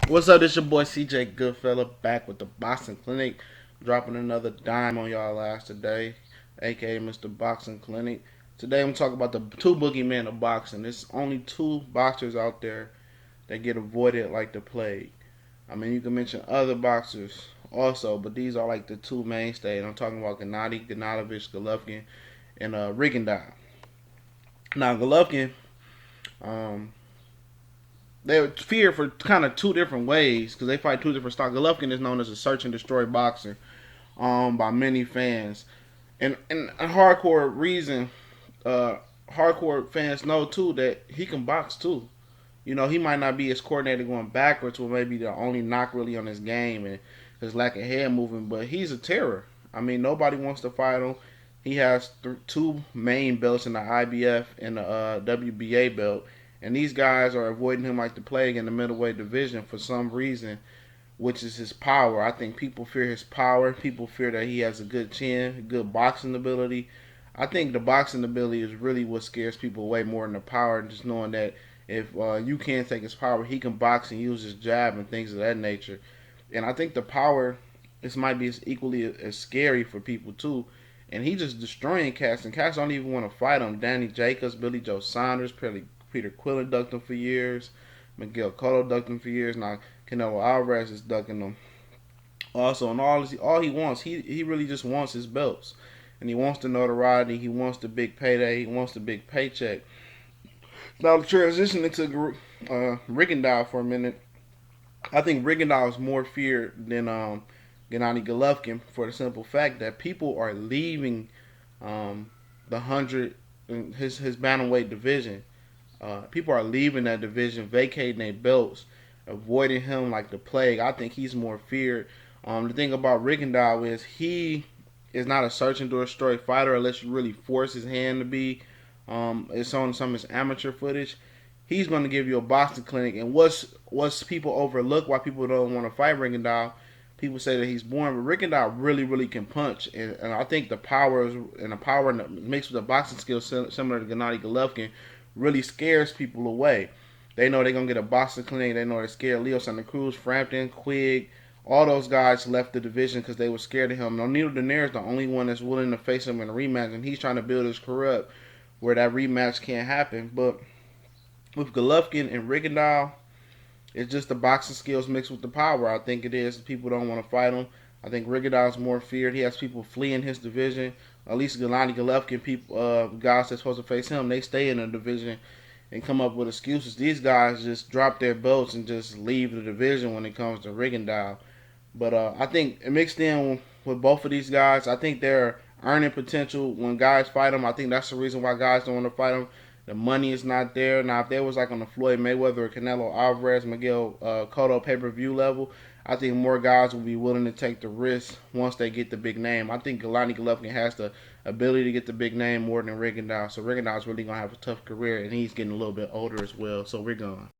What's up? This your boy CJ Goodfella back with the Boxing Clinic, dropping another dime on y'all ass today, aka Mr. Boxing Clinic. Today I'm talking about the two boogeymen of boxing. There's only two boxers out there that get avoided like the plague. I mean, you can mention other boxers also, but these are like the two mainstays. I'm talking about Golovkin, and Rigondeaux. Now Golovkin, um, they're feared for kind of two different ways because they fight two different styles. Golovkin is known as a search and destroy boxer by many fans, and a hardcore reason, uh, hardcore fans know too that he can box too. You know, he might not be as coordinated going backwards, or maybe the only knock really on his game and his lack of head movement, but he's a terror. I mean, nobody wants to fight him. He has two main belts in the IBF and the WBA belt, and these guys are avoiding him like the plague in the middleweight division for some reason, which is his power. I think people fear his power. People fear that he has a good chin, good boxing ability. I think the boxing ability is really what scares people way more than the power. Just knowing that if you can't take his power, he can box and use his jab and things of that nature. And I think the power this might be equally as scary for people too. And he just destroying cats, and cats don't even want to fight him. Danny Jacobs, Billy Joe Saunders, Peter Quillen ducked him for years. Miguel Cotto ducked him for years. Now Canelo Alvarez is ducking him. Also, and all he wants, he really just wants his belts, and he wants the notoriety. He wants the big payday. He wants the big paycheck. Now transitioning to Rigondeaux for a minute, I think Rigondeaux is more feared than Gennady Golovkin for the simple fact that people are leaving the 100 his bantamweight division. People are leaving that division, vacating their belts, avoiding him like the plague. I think he's more feared. The thing about Rigondeaux is he is not a search and destroy fighter unless you really force his hand to be. It's on some of his amateur footage. He's going to give you a boxing clinic. And what's people overlook, why people don't want to fight Rigondeaux, people say that he's boring, but Rigondeaux really can punch. And I think the power mixed with the boxing skills similar to Gennady Golovkin really scares people away. They know they're going to get a boxing clinic. They know they're scared. Leo Santa Cruz, Frampton, Quigg, all those guys left the division because they were scared of him. Nonito Donaire is the only one that's willing to face him in a rematch, and he's trying to build his career up where that rematch can't happen. But with Golovkin and Rigondeaux, it's just the boxing skills mixed with the power. I think it is. People don't want to fight him. I think Rigondeaux is more feared. He has people fleeing his division. At least Gennady Golovkin, people, guys that's supposed to face him, they stay in the division and come up with excuses. These guys just drop their belts and just leave the division when it comes to Rigondeaux. But I think mixed in with both of these guys, I think they're earning potential when guys fight them. I think that's the reason why guys don't want to fight them. The money is not there. Now, if they was like on the Floyd Mayweather or Canelo Alvarez, Miguel Cotto pay-per-view level, I think more guys will be willing to take the risk once they get the big name. I think Gennady Golovkin has the ability to get the big name more than Rigondeaux. So Rigondeaux is really going to have a tough career, and he's getting a little bit older as well. So we're going.